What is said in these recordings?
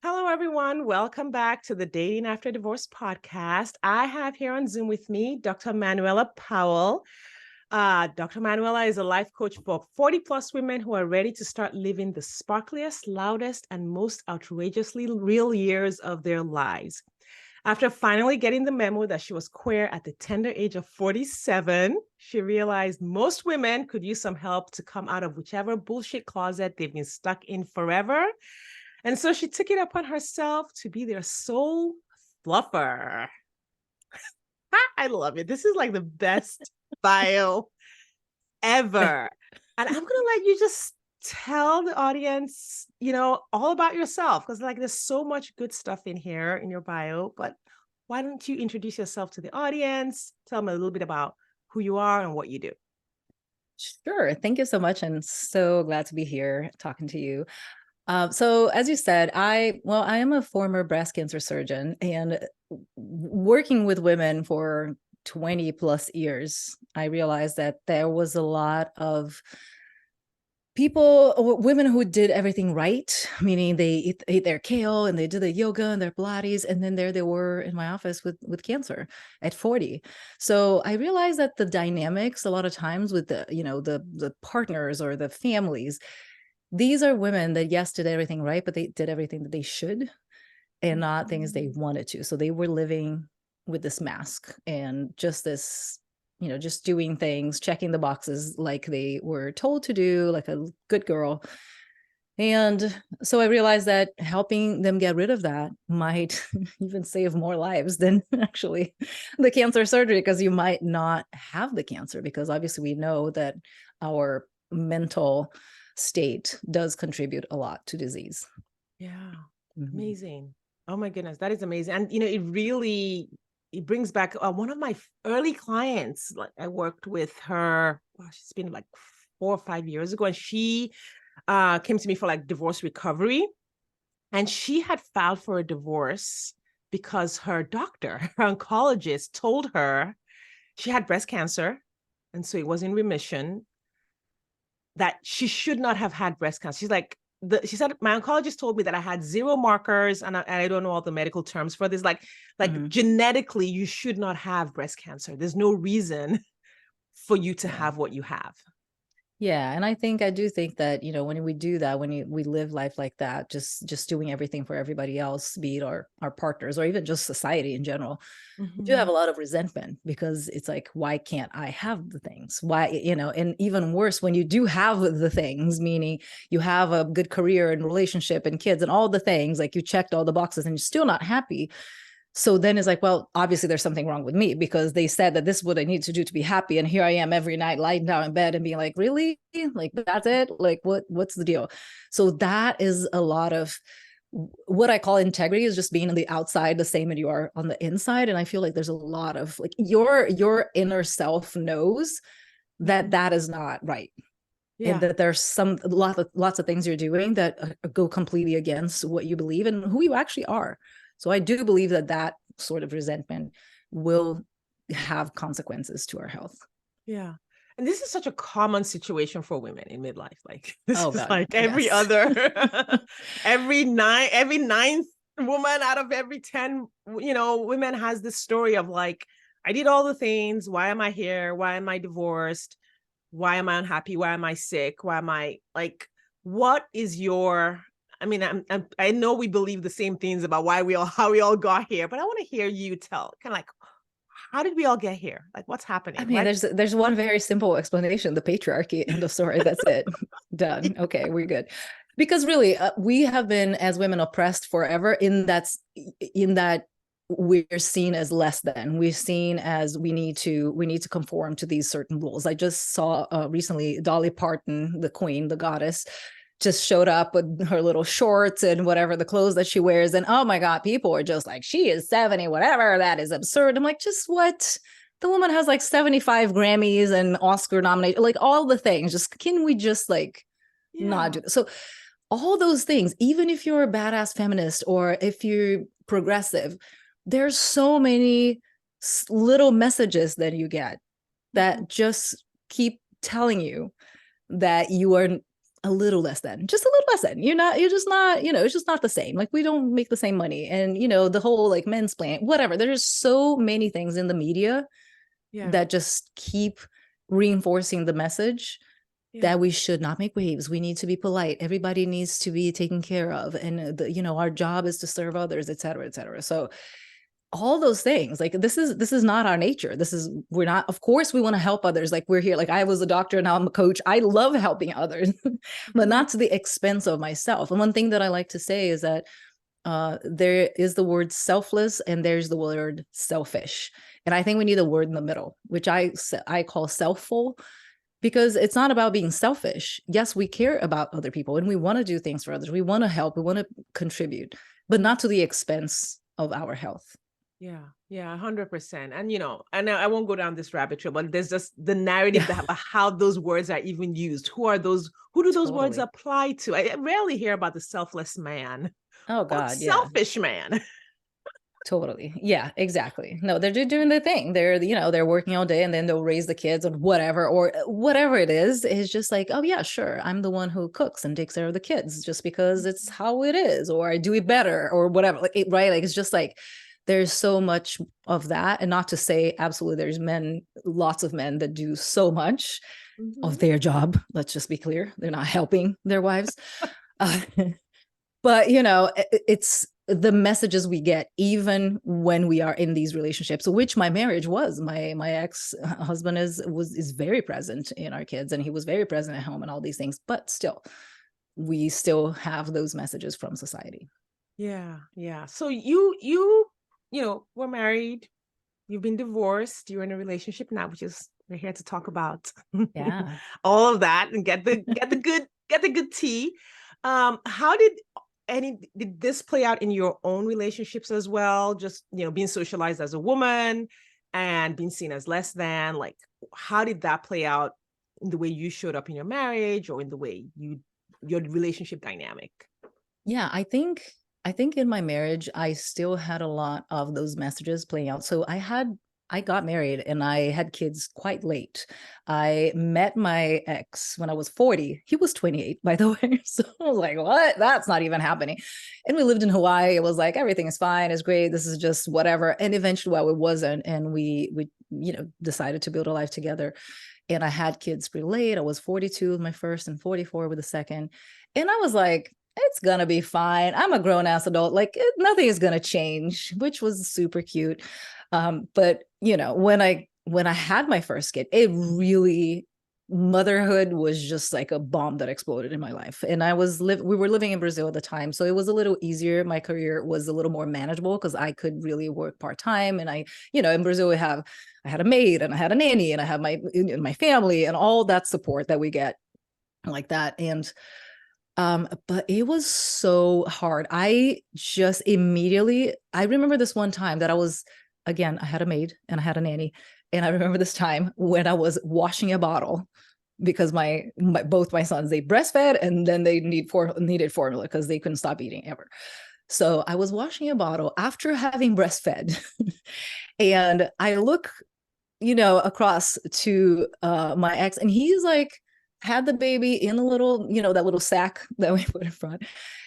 Hello, everyone. Welcome back to the Dating After Divorce podcast. I have here on Zoom with me Dr. Manuela Powell. Dr. Manuela is a life coach for 40 plus women who are ready to start living the sparkliest, loudest, and most outrageously real years of their lives. After finally getting the memo that she was queer at the tender age of 47, she realized most women could use some help to come out of whichever bullshit closet they've been stuck in forever. And so she took it upon herself to be their soul fluffer. I love it. This is like the best bio ever. And I'm going to let you just tell the audience, all about yourself, because like there's so much good stuff in here in your bio. But why don't you introduce yourself to the audience? Tell them a little bit about who you are and what you do. Sure. Thank you so much. And so glad to be here talking to you. So as you said, I am a former breast cancer surgeon and working with women for 20 plus years, I realized that there was a lot of women who did everything right, meaning they ate their kale and they did the yoga and their Pilates, and then there they were in my office with cancer at 40. So I realized that the dynamics a lot of times with the partners or the families, these are women that, yes, did everything right, but they did everything that they should and not things they wanted to. So they were living with this mask and just this, just doing things, checking the boxes like they were told to do, like a good girl. And so I realized that helping them get rid of that might even save more lives than actually the cancer surgery, because you might not have the cancer, because obviously we know that our mental state does contribute a lot to disease. Yeah. Amazing. Oh my goodness, that is amazing. And it brings back one of my early clients. Like I worked with her, she's been like 4 or 5 years ago, and she came to me for like divorce recovery. And she had filed for a divorce because her doctor, her oncologist, told her she had breast cancer, and so it was in remission, that she should not have had breast cancer. She's like, she said, my oncologist told me that I had zero markers, and I don't know all the medical terms for this. Like genetically, you should not have breast cancer. There's no reason for you to have what you have. Yeah. And I do think that, when we do that, we live life like that, just doing everything for everybody else, be it our partners or even just society in general, we do have a lot of resentment, because it's like, why can't I have the things? Why, and even worse, when you do have the things, meaning you have a good career and relationship and kids and all the things, like you checked all the boxes and you're still not happy. So then it's like, well, obviously there's something wrong with me, because they said that this is what I need to do to be happy. And here I am every night lying down in bed and being like, really? Like, that's it? Like, what's the deal? So that is a lot of what I call integrity, is just being on the outside the same as you are on the inside. And I feel like there's a lot of like your inner self knows that that is not right. Yeah. And that there's lots of things you're doing that go completely against what you believe and who you actually are. So I do believe that sort of resentment will have consequences to our health. Yeah. And this is such a common situation for women in midlife. Like this is God, like every yes. other, every ninth woman out of every 10, women has this story of like, I did all the things. Why am I here? Why am I divorced? Why am I unhappy? Why am I sick? Why am I like, what is your, I mean, I know we believe the same things about how we all got here, but I want to hear you tell kind of like, how did we all get here? Like, what's happening? I mean, there's one very simple explanation: the patriarchy. End of story. That's it. Done. Okay, we're good. Because really, we have been as women oppressed forever. In that we're seen as less than. We're seen as we need to conform to these certain rules. I just saw recently Dolly Parton, the queen, the goddess, just showed up with her little shorts and whatever the clothes that she wears. And oh my God, people are just like, she is 70, whatever. That is absurd. I'm like, just what? The woman has like 75 Grammys and Oscar nominations, like all the things. Just, can we just like not do this? So all those things, even if you're a badass feminist or if you're progressive, there's so many little messages that you get that just keep telling you that you are a little less than, just a little less than. You're just not, it's just not the same. Like, we don't make the same money. And, the whole like men's plan, whatever. There's so many things in the media that just keep reinforcing the message that we should not make waves. We need to be polite. Everybody needs to be taken care of. And, our job is to serve others, et cetera, et cetera. So all those things, like, this is not our nature. We're not, of course we want to help others. Like, we're here, like, I was a doctor, now I'm a coach. I love helping others, but not to the expense of myself. And one thing that I like to say is that there is the word selfless and there's the word selfish. And I think we need a word in the middle, which I call selfful, because it's not about being selfish. Yes, we care about other people and we want to do things for others. We want to help, we want to contribute, but not to the expense of our health. Yeah, 100%. And, and I won't go down this rabbit trail, but there's just the narrative about how those words are even used. Who do those words apply to? I rarely hear about the selfless man. Oh God, selfish man. Totally. Yeah, exactly. No, they're doing their thing. They're working all day and then they'll raise the kids or whatever it is. It's just like, oh yeah, sure. I'm the one who cooks and takes care of the kids just because it's how it is, or I do it better or whatever. Right. Like, it's just like, there's so much of that. And not to say absolutely there's lots of men that do so much of their job. Let's just be clear. They're not helping their wives. But, it's the messages we get even when we are in these relationships, which my marriage was. My ex-husband is very present in our kids, and he was very present at home and all these things. But still, we still have those messages from society. Yeah. So you were married, you've been divorced, you're in a relationship now, which is we're here to talk about. Yeah. All of that and get the good tea. How did this play out in your own relationships as well? Just, being socialized as a woman and being seen as less than, like, how did that play out in the way you showed up in your marriage or in the way your relationship dynamic? Yeah, I think in my marriage, I still had a lot of those messages playing out. So I got married and I had kids quite late. I met my ex when I was 40. He was 28, by the way. So I was like, what? That's not even happening. And we lived in Hawaii. It was like, everything is fine. It's great. This is just whatever. And eventually, well, it wasn't. And we decided to build a life together. And I had kids pretty late. I was 42 with my first and 44 with the second. And I was like, it's gonna be fine. I'm a grown ass adult. Like, nothing is gonna change, which was super cute. But when I had my first kid, it really, motherhood was just like a bomb that exploded in my life. And we were living in Brazil at the time, so it was a little easier. My career was a little more manageable because I could really work part-time. And in Brazil, I had a maid and I had a nanny and I had my family and all that support that we get like that. And but it was so hard. I remember this one time that I had a maid and I had a nanny. And I remember this time when I was washing a bottle because both my sons, they breastfed and then they needed formula because they couldn't stop eating ever. So I was washing a bottle after having breastfed and I look, across to my ex, and he's like, had the baby in a little, that little sack that we put in front.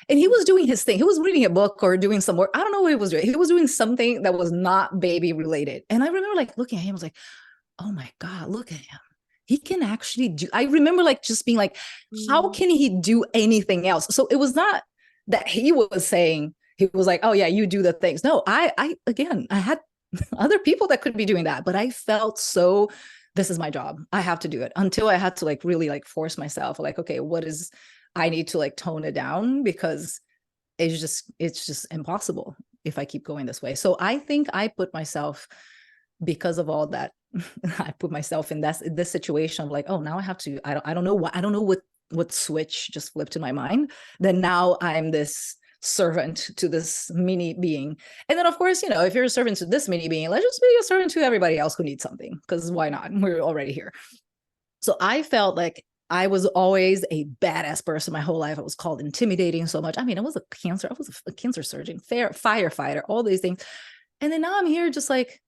And he was doing his thing. He was reading a book or doing some work. I don't know what he was doing. He was doing something that was not baby related. And I remember like looking at him, I was like, oh my God, look at him. He can actually do, I remember like just being like, how can he do anything else? So it was not that he was saying, he was like, oh yeah, you do the things. No, I had other people that could be doing that, but I felt so, this is my job. I have to do it, until I had to like really like force myself, like, okay, I need to like tone it down because it's just impossible if I keep going this way. So I think I put myself, because of all that, I put myself in this situation of like, oh, now I have to, I don't know what switch just flipped in my mind. Then now I'm this servant to this mini being. And then of course, if you're a servant to this mini being, let's just be a servant to everybody else who needs something, because why not? We're already here. So I felt like I was always a badass person my whole life. I was called intimidating so much. I mean, I was a cancer surgeon, firefighter, all these things. And then now I'm here just like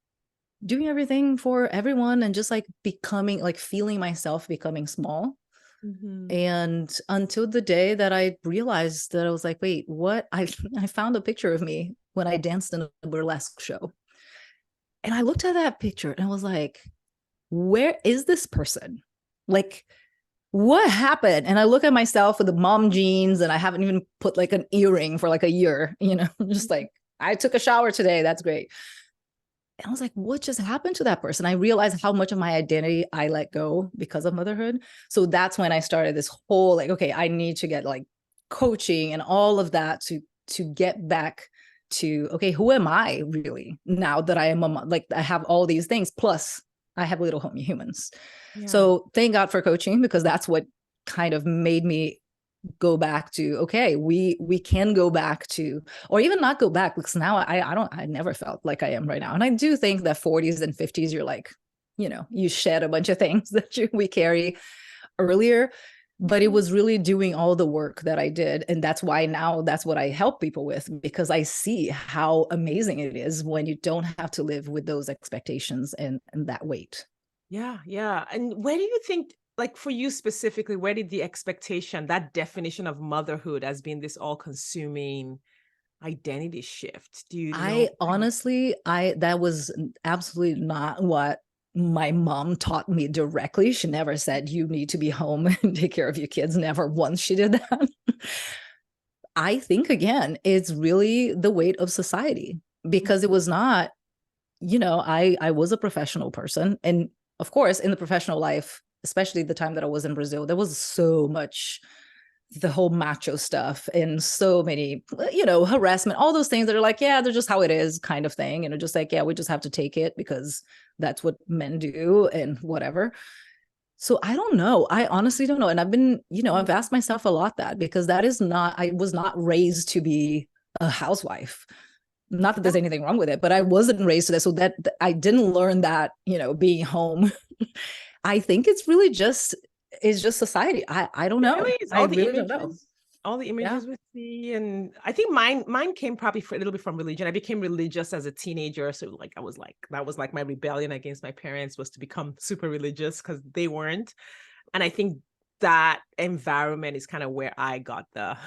doing everything for everyone and just like becoming, like feeling myself becoming small Mhm. And until the day that I realized that I was like, wait, what? I found a picture of me when I danced in a burlesque show. And I looked at that picture and I was like, where is this person? Like, what happened? And I look at myself with the mom jeans and I haven't even put like an earring for like a year, just like, I took a shower today. That's great. And I was like, what just happened to that person? I realized how much of my identity I let go because of motherhood. So that's when I started this whole like, okay, I need to get like coaching and all of that to get back to, okay, who am I really now that I am a mom? Like I have all these things, plus I have little homie humans. Yeah. So thank God for coaching, because that's what kind of made me go back to, okay, we can go back to, or even not go back, because now I never felt like I am right now. And I do think that 40s and 50s, you're like, you shed a bunch of things that we carry earlier, but it was really doing all the work that I did. And that's why now that's what I help people with, because I see how amazing it is when you don't have to live with those expectations and that weight. Yeah, yeah. And where do you think, like for you specifically, where did the expectation, that definition of motherhood as being this all-consuming identity shift? Do you know? I honestly, that was absolutely not what my mom taught me directly. She never said you need to be home and take care of your kids. Never once she did that. I think again, it's really the weight of society, because it was not, I was a professional person. And of course, in the professional life, especially the time that I was in Brazil, there was so much the whole macho stuff and so many, harassment, all those things that are like, yeah, they're just how it is kind of thing. And just like, yeah, we just have to take it because that's what men do and whatever. So I don't know. I honestly don't know. And I've been, I've asked myself a lot that, because I was not raised to be a housewife. Not that there's anything wrong with it, but I wasn't raised to that. So that I didn't learn that, being home. I think it's just society. I don't It know. really is I really don't know. all the Yeah. images we see. And I think mine came probably a little bit from religion. I became religious as a teenager. So like that was like my rebellion against my parents, was to become super religious because they weren't. And I think that environment is kind of where I got the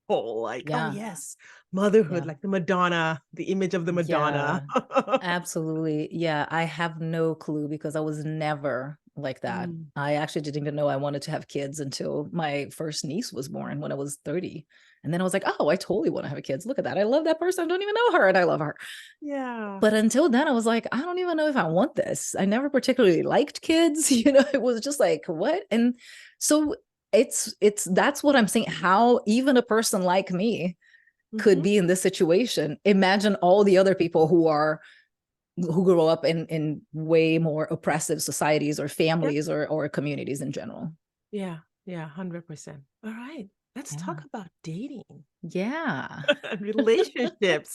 whole like, oh Yeah. yes, motherhood, Yeah. like the Madonna, the image of the Madonna. Yeah. Absolutely. Yeah. I have no clue, because I was never like that. Mm. I actually didn't even know I wanted to have kids until my first niece was born when I was 30. And then I was like, oh, I totally want to have kids. Look at that. I love that person. I don't even know her, and I love her. Yeah. But until then, I was like, I don't even know if I want this. I never particularly liked kids. It was just like, what? And so that's what I'm saying. How even a person like me could Mhm. be in this situation. Imagine all the other people who grow up in way more oppressive societies or Yeah. families or communities in general. Yeah. Yeah. 100%. All right. Let's Yeah. talk about dating Yeah. and relationships.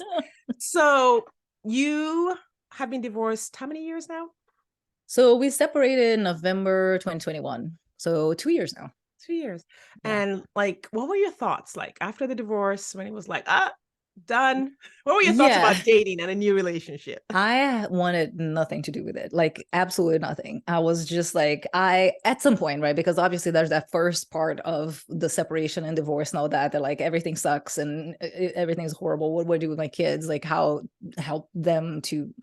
So you have been divorced how many years now? So we separated in November 2021. So 2 years now. 2 years. Yeah. And like, what were your thoughts like after the divorce when it was like, done? What were your thoughts Yeah. about dating and a new relationship? I wanted nothing to do with it, like absolutely nothing. I was just like, at some point, right? Because obviously there's that first part of the separation and divorce and all that, that like everything sucks and everything's horrible. What do I do with my kids? Like how help them to,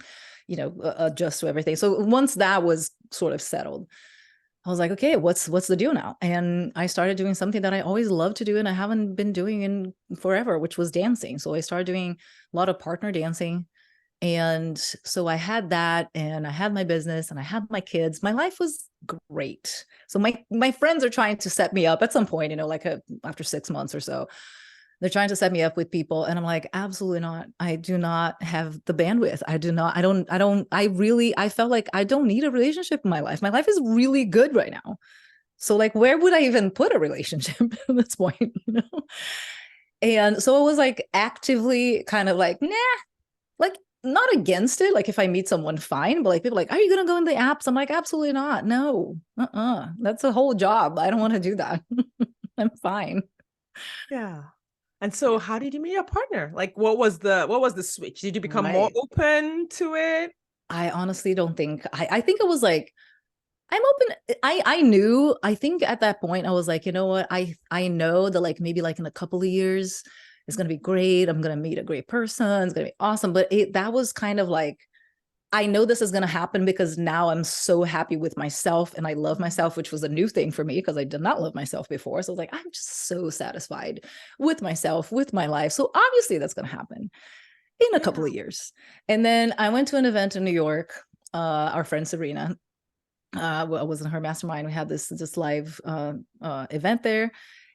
adjust to everything. So once that was sort of settled, I was like, okay, what's the deal now? And I started doing something that I always loved to do and I haven't been doing in forever, which was dancing. So I started doing a lot of partner dancing. And so I had that, and I had my business, and I had my kids. My life was great. So my friends are trying to set me up at some point, like after 6 months or so. They're trying to set me up with people, and I'm like, absolutely not. I do not have the bandwidth. I do not. I felt like I don't need a relationship in my life. My life is really good right now. So like, where would I even put a relationship at this point? And so it was like actively kind of like, nah, like not against it. Like if I meet someone, fine. But like people like, are you going to go in the apps? I'm like, absolutely not. No, that's a whole job. I don't want to do that. I'm fine. Yeah. And so Yeah. how did you meet your partner? Like what was the switch? Did you become more Right. open to it? I honestly don't think, I think it was like, I'm open. I think at that point I was like, you know what? I know that like maybe like in a couple of years it's going to be great. I'm going to meet a great person. It's going to be awesome. But that was kind of like, I know this is going to happen because now I'm so happy with myself and I love myself, which was a new thing for me because I did not love myself before. So I was like, I'm just so satisfied with myself, with my life. So obviously that's going to happen in a couple of years. And then I went to an event in New York. Our friend Serena, I was in her mastermind. We had this live event there.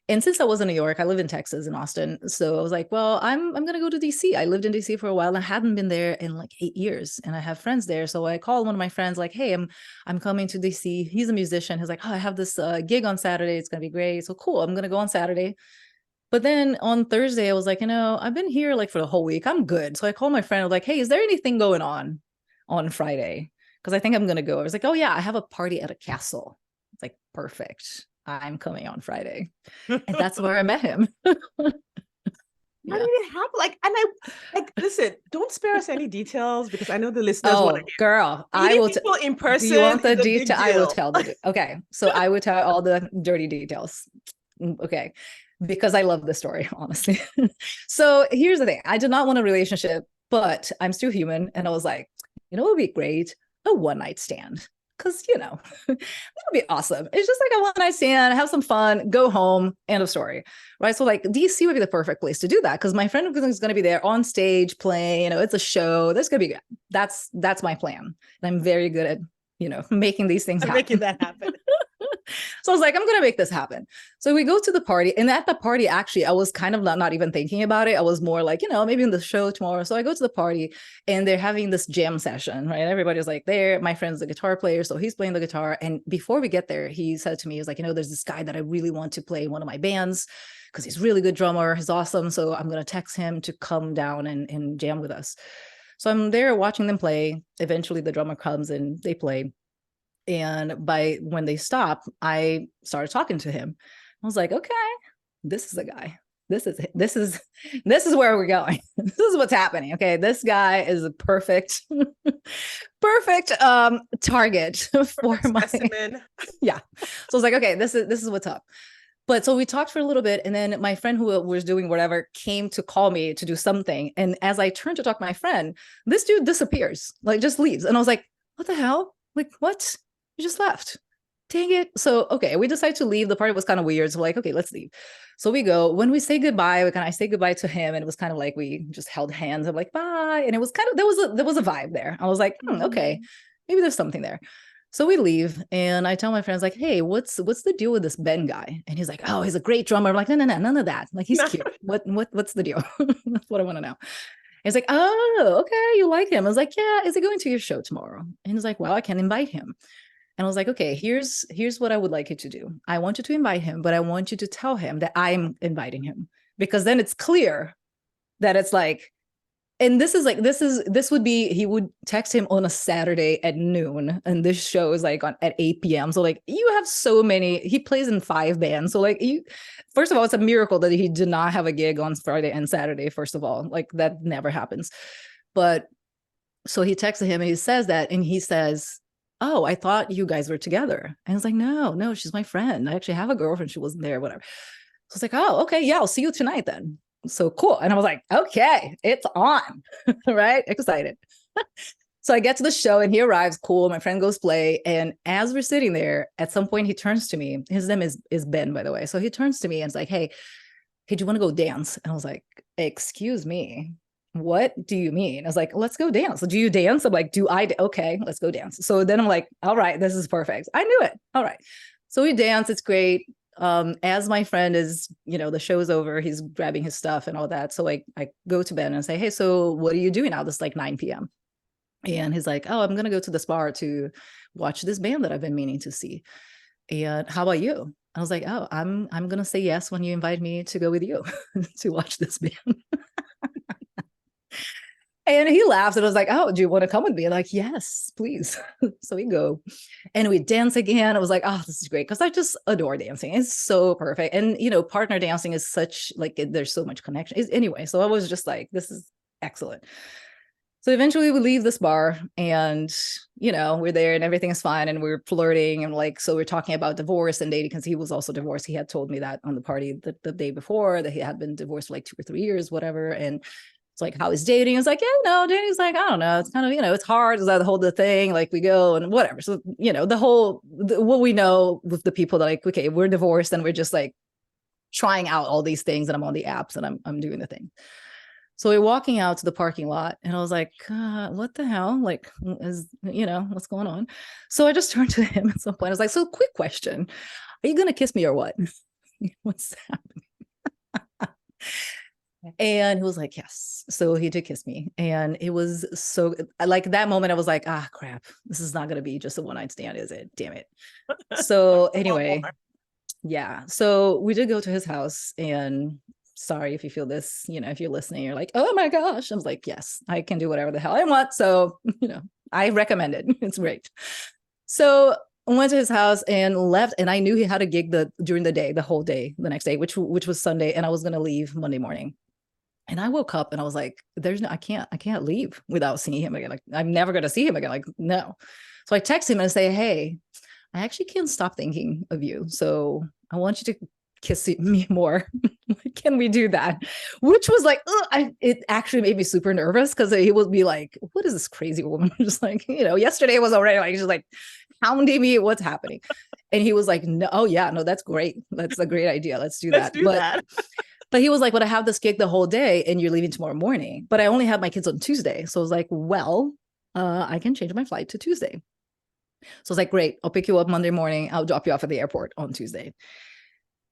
And since I was in New York, I live in Texas, in Austin. So I was like, well, I'm going to go to DC. I lived in DC for a while and I hadn't been there in like 8 years. And I have friends there. So I called one of my friends like, hey, I'm coming to DC. He's a musician. He's like, oh, I have this gig on Saturday. It's going to be great. So cool. I'm going to go on Saturday. But then on Thursday, I was like, I've been here like for the whole week. I'm good. So I called my friend. I was like, hey, is there anything going on Friday? Because I think I'm going to go. I was like, oh yeah, I have a party at a castle. It's like, perfect. I'm coming on Friday. And that's where I met him. Yeah. How did it happen? Like, and listen, don't spare us any details because I know the listeners want to hear. Girl, I will people in person. Do you want the detail? I will tell okay. So I would tell all the dirty details. Okay. Because I love the story, honestly. So here's the thing. I did not want a relationship, but I'm still human. And I was like, it would be great. A one-night stand. Because, that would be awesome. It's just like a one-night stand, have some fun, go home, end of story. Right. So like DC would be the perfect place to do that because my friend is going to be there on stage playing, it's a show. That's going to be good. That's my plan. And I'm very good at, making these things happen. Making that happen. So I was like, I'm going to make this happen. So we go to the party. And at the party, actually, I was kind of not even thinking about it. I was more like, maybe in the show tomorrow. So I go to the party and they're having this jam session, right? Everybody's like there. My friend's the guitar player. So he's playing the guitar. And before we get there, he said to me, he was like, there's this guy that I really want to play in one of my bands because he's a really good drummer. He's awesome. So I'm going to text him to come down and jam with us. So I'm there watching them play. Eventually the drummer comes and they play. And when they stop, I started talking to him. I was like, okay, this is the guy. This is where we're going. This is what's happening. Okay. This guy is a perfect target for my specimen. Yeah. So I was like, okay, this is what's up. But so we talked for a little bit. And then my friend who was doing whatever came to call me to do something. And as I turned to talk to my friend, this dude disappears, like just leaves. And I was like, what the hell? Like, what? You just left. Dang it. So, okay, we decided to leave. The party was kind of weird. So like, okay, let's leave. So we go. When we say goodbye, I say goodbye to him. And it was kind of like, we just held hands. I'm like, bye. And it was kind of, there was a vibe there. I was like, okay, maybe there's something there. So we leave and I tell my friends like, hey, what's the deal with this Ben guy? And he's like, oh, he's a great drummer. I'm like, no, none of that. Like, he's cute. What's the deal? That's what I want to know. He's like, oh, okay, you like him. I was like, yeah, is he going to your show tomorrow? And he's like, well, I can invite him. And I was like, okay, here's what I would like you to do. I want you to invite him, but I want you to tell him that I'm inviting him because then it's clear that it's like, and this would be, he would text him on a Saturday at noon. And this show is like at 8 p.m. So like you have so many, he plays in 5 bands. So like first of all, it's a miracle that he did not have a gig on Friday and Saturday. First of all, like that never happens. But so he texted him and he says that, and he says, oh, I thought you guys were together. And it's like, no, she's my friend. I actually have a girlfriend. She wasn't there, whatever. So it's like, oh, okay, yeah, I'll see you tonight then. So cool. And I was like, okay, it's on, right? Excited. So I get to the show and he arrives, cool. My friend goes play. And as we're sitting there, at some point he turns to me. His name is Ben, by the way. So he turns to me and it's like, hey, do you want to go dance? And I was like, excuse me. What do you mean? I was like, let's go dance. Do you dance? I'm like, okay, let's go dance. So then I'm like, all right, this is perfect. I knew it. All right. So we dance. It's great. As my friend is, the show's over, he's grabbing his stuff and all that. So I go to Ben and say, hey, so what are you doing now? This is like 9 p.m. And he's like, oh, I'm going to go to this bar to watch this band that I've been meaning to see. And how about you? I was like, oh, I'm going to say yes when you invite me to go with you to watch this band. And he laughed and I was like, oh, do you want to come with me? And like, yes, please. So we go and we dance again. I was like, oh, this is great. Cause I just adore dancing. It's so perfect. And, partner dancing is such there's so much connection. Anyway, so I was just like, this is excellent. So eventually we leave this bar and, we're there and everything is fine. And we're flirting and like, so we're talking about divorce and dating because he was also divorced. He had told me that on the party the day before that he had been divorced for like 2 or 3 years, whatever. And it's like, how is dating? It's like, yeah, no, dating's like, I don't know. It's kind of, it's hard. Is that the whole thing? Like we go and whatever. So, what we know with the people that like, okay, we're divorced and we're just like trying out all these things and I'm on the apps and I'm doing the thing. So we're walking out to the parking lot and I was like, what the hell? Like, what's going on? So I just turned to him at some point. I was like, so quick question. Are you going to kiss me or what? What's happening? And he was like, yes. So he did kiss me. And it was so like that moment, I was like, crap, this is not going to be just a one night stand, is it? Damn it. So anyway, yeah. So we did go to his house and sorry if you feel this, if you're listening, you're like, oh my gosh. I was like, yes, I can do whatever the hell I want. So, I recommend it. It's great. So I went to his house and left. And I knew he had a gig during the day, the whole day, the next day, which was Sunday. And I was going to leave Monday morning. And I woke up and I was like, I can't leave without seeing him again. Like, I'm never going to see him again. Like, no. So I text him and say, hey, I actually can't stop thinking of you. So I want you to kiss me more. Can we do that? Which was like, it actually made me super nervous because he would be like, what is this crazy woman? Just like, yesterday was already like, just like hounding me. What's happening? And he was like, no, oh yeah, no, that's great. That's a great idea. Let's do that. But he was like, but I have this gig the whole day and you're leaving tomorrow morning. But I only have my kids on Tuesday. So I was like, well, I can change my flight to Tuesday. So I was like, great, I'll pick you up Monday morning. I'll drop you off at the airport on Tuesday.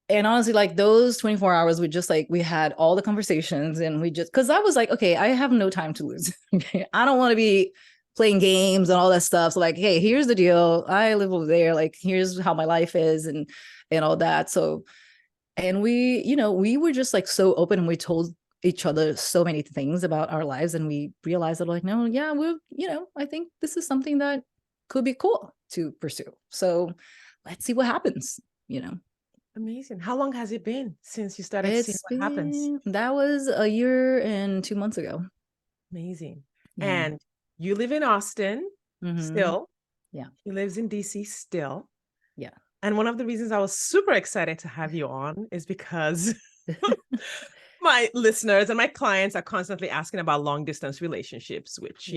And honestly, like those 24 hours, we had all the conversations and because I was like, okay, I have no time to lose. Okay, I don't want to be playing games and all that stuff. So like, hey, here's the deal. I live over there. Like, here's how my life is and all that. So, and we were just like so open and we told each other so many things about our lives. And we realized that like, no, yeah, I think this is something that could be cool to pursue. So let's see what happens, Amazing. How long has it been since you started seeing what happens? That was a year and 2 months ago. Amazing. Yeah. And you live in Austin still. Yeah. He lives in DC still. Yeah. And one of the reasons I was super excited to have you on is because my listeners and my clients are constantly asking about long distance relationships, which,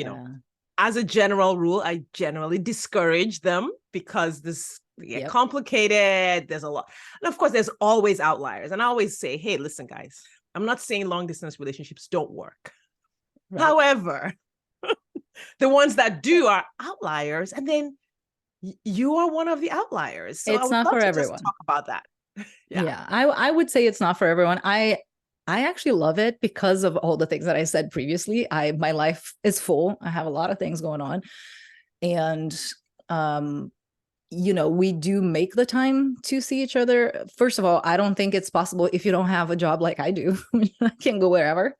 as a general rule, I generally discourage them because they get complicated. There's a lot. And of course, there's always outliers. And I always say, hey, listen, guys, I'm not saying long distance relationships don't work. Right. However, the ones that do are outliers. And then you are one of the outliers. So it's not for everyone. Talk about that. Yeah. I would say it's not for everyone. I actually love it because of all the things that I said previously. My life is full. I have a lot of things going on. And, we do make the time to see each other. First of all, I don't think it's possible if you don't have a job like I do. I can go wherever.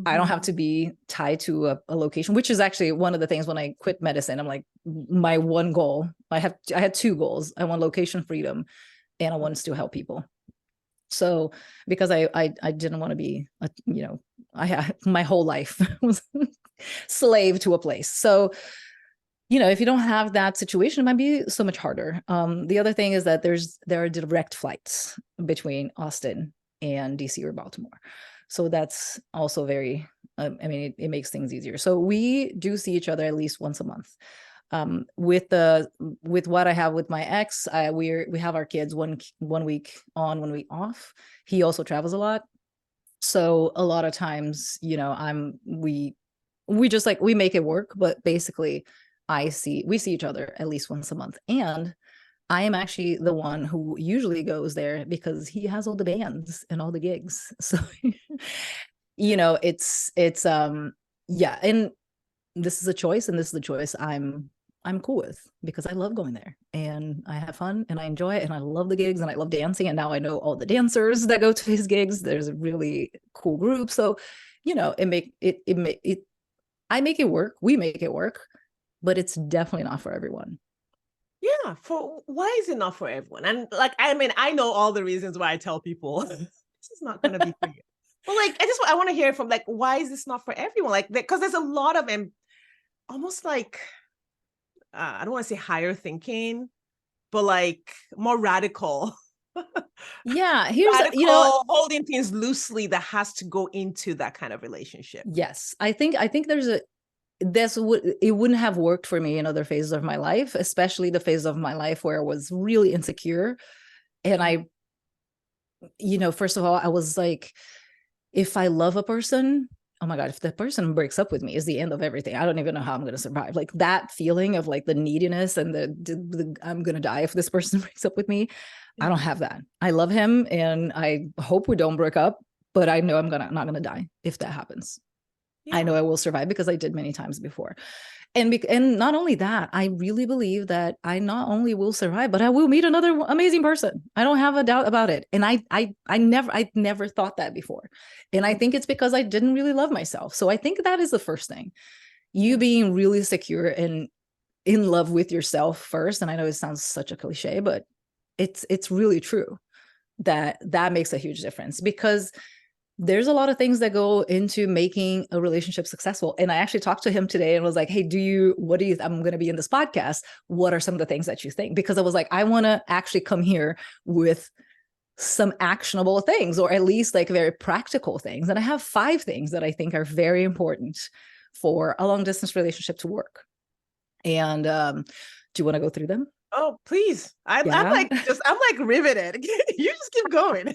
I don't have to be tied to a location, which is actually one of the things when I quit medicine. I'm like, my one goal, I had 2 goals. I want location freedom and I want to still help people. So because I didn't want to be, I had my whole life was slave to a place. So, if you don't have that situation, it might be so much harder. The other thing is that there are direct flights between Austin and DC or Baltimore. So that's also very, it makes things easier. So we do see each other at least once a month. With what I have with my ex, we have our kids one week on, 1 week off. He also travels a lot. So a lot of times, we just like, we make it work, but basically we see each other at least once a month. And I am actually the one who usually goes there because he has all the bands and all the gigs. So, it's yeah. And this is a choice and this is the choice I'm cool with because I love going there and I have fun and I enjoy it and I love the gigs and I love dancing. And now I know all the dancers that go to his gigs. There's a really cool group. So, I make it work. We make it work, but it's definitely not for everyone. Yeah. Why is it not for everyone? And like, I know all the reasons why I tell people this is not going to be for you. Well, like, I want to hear from, like, why is this not for everyone? Like, because there's a lot of almost like, I don't want to say higher thinking, but like more radical. Yeah, here's, Radical holding things loosely that has to go into that kind of relationship. yes, I think it wouldn't have worked for me in other phases of my life, especially the phase of my life where I was really insecure. And I, first of all, I was like, if I love a person, oh my God, if the person breaks up with me is the end of everything. I don't even know how I'm going to survive. Like that feeling of like the neediness and the I'm going to die if this person breaks up with me. I don't have that. I love him and I hope we don't break up, but I know I'm not going to die if that happens. Yeah. I know I will survive because I did many times before. And not only that, I really believe that I not only will survive, but I will meet another amazing person. I don't have a doubt about it. And I never thought that before. And I think it's because I didn't really love myself. So I think that is the first thing. You being really secure and in love with yourself first. And I know it sounds such a cliche, but it's really true that makes a huge difference, because there's a lot of things that go into making a relationship successful. And I actually talked to him today and was like, hey, I'm going to be in this podcast. What are some of the things that you think? Because I was like, I want to actually come here with some actionable things, or at least like very practical things. And I have 5 things that I think are very important for a long distance relationship to work. And do you want to go through them? Oh, please. I'm like riveted. You just keep going.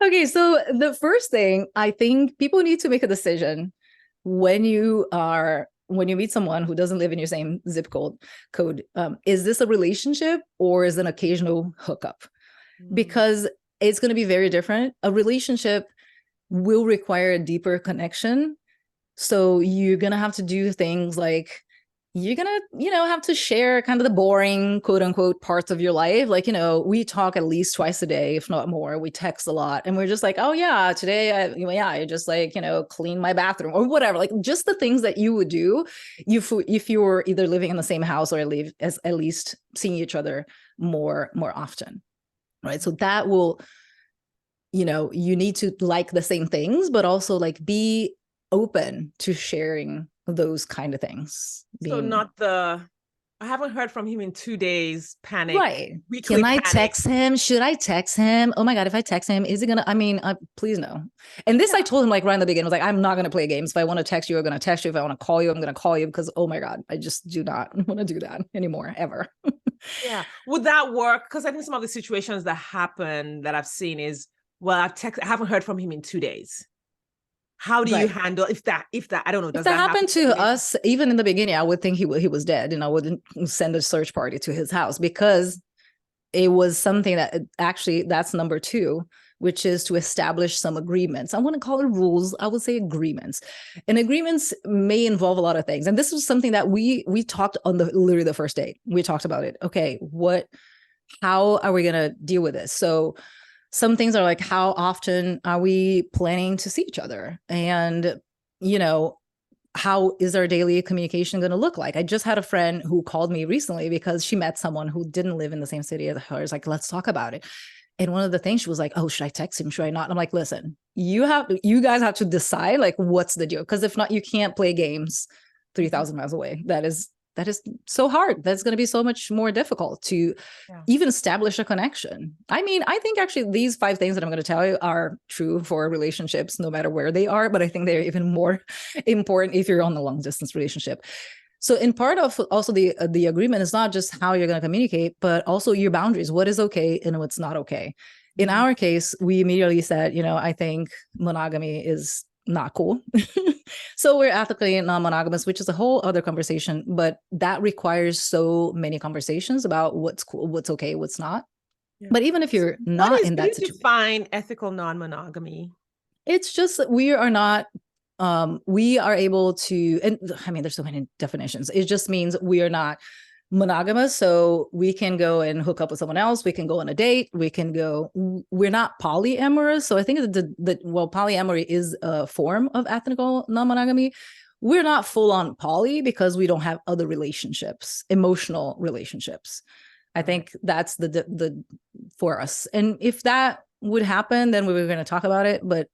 Okay, so the first thing, I think people need to make a decision when you meet someone who doesn't live in your same zip code, is this a relationship or is it an occasional hookup? Because it's going to be very different. A relationship will require a deeper connection. So you're going to have to do things like, you're going to, have to share kind of the boring, quote unquote, parts of your life. Like, we talk at least twice a day, if not more. We text a lot and we're just like, oh yeah, today, I just like, clean my bathroom or whatever. Like just the things that you would do if you were either living in the same house or at least seeing each other more often. Right. So that will, you need to like the same things, but also like be open to sharing those kind of things. So I haven't heard from him in 2 days. Panic. Right. Can I text him? Should I text him? Oh my God, if I text him, is he going to, please no. And this, I told him like right in the beginning, I was like, I'm not going to play games. If I want to text you, I'm going to text you. If I want to call you, I'm going to call you, because, oh my God, I just do not want to do that anymore, ever. Yeah. Would that work? Because I think some of the situations that happen that I've seen is, well, I haven't heard from him in 2 days. How do you handle if that, I don't know. Does that happen to us? Even in the beginning, I would think he was dead and I wouldn't send a search party to his house, because it was something that actually, that's number 2, which is to establish some agreements. I wouldn't call it rules. I would say agreements. And agreements may involve a lot of things. And this was something that we talked on literally the first date. We talked about it. Okay, how are we going to deal with this? So some things are like, how often are we planning to see each other? And, how is our daily communication going to look like? I just had a friend who called me recently because she met someone who didn't live in the same city as hers. Like, let's talk about it. And one of the things she was like, oh, should I text him? Should I not? And I'm like, listen, you guys have to decide like, what's the deal? Because if not, you can't play games 3,000 miles away. That is so hard. That's going to be so much more difficult to even establish a connection. I mean, I think actually these 5 things that I'm going to tell you are true for relationships, no matter where they are, but I think they're even more important if you're on a long distance relationship. So in part of also the agreement is not just how you're going to communicate, but also your boundaries, what is okay and what's not okay. In our case, we immediately said, I think monogamy is not cool. So we're ethically non-monogamous, which is a whole other conversation, but that requires so many conversations about what's cool, what's okay, what's not. Yeah. But even if you're not in that situation, define ethical non-monogamy. It's just that we are not, we are able to, and I mean, there's so many definitions. It just means we are not monogamous. So we can go and hook up with someone else. We can go on a date. We're not polyamorous. So I think polyamory is a form of ethical non-monogamy. We're not full on poly because we don't have other relationships, emotional relationships. I think that's the for us. And if that would happen, then we were going to talk about it. But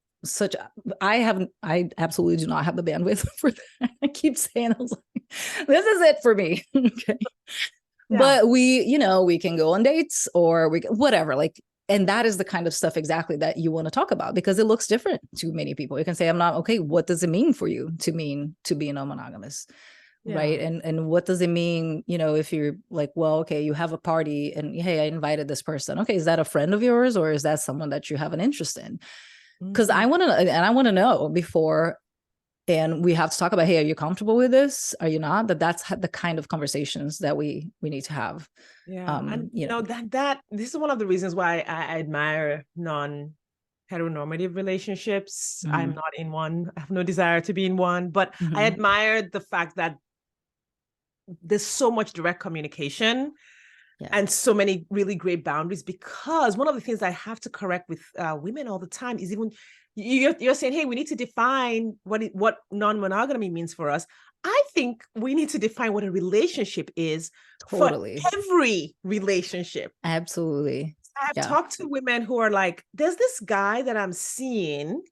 I absolutely do not have the bandwidth for that. I keep saying, I was like, this is it for me. Okay. Yeah. But we can go on dates or whatever, like, and that is the kind of stuff exactly that you want to talk about, because it looks different to many people. You can say, I'm not okay. What does it mean for you to be non-monogamous? Right. Yeah. And what does it mean, if you're like, well, okay, you have a party and hey, I invited this person. Okay, is that a friend of yours or is that someone that you have an interest in? Because Mhm. I want to know before, and we have to talk about, hey, are you comfortable with this? Are you not? That's the kind of conversations that we need to have. Yeah. And that this is one of the reasons why I admire non-heteronormative relationships. I'm Mm, not in one. I have no desire to be in one, but I mhm. admire the fact that there's so much direct communication Yeah, and so many really great boundaries, because one of the things I have to correct with women all the time is, even you're saying, hey, we need to define what non-monogamy means for us. I think we need to define what a relationship is for totally. every relationship. Absolutely. I've Yeah. talked to women who are like, there's this guy that I'm seeing,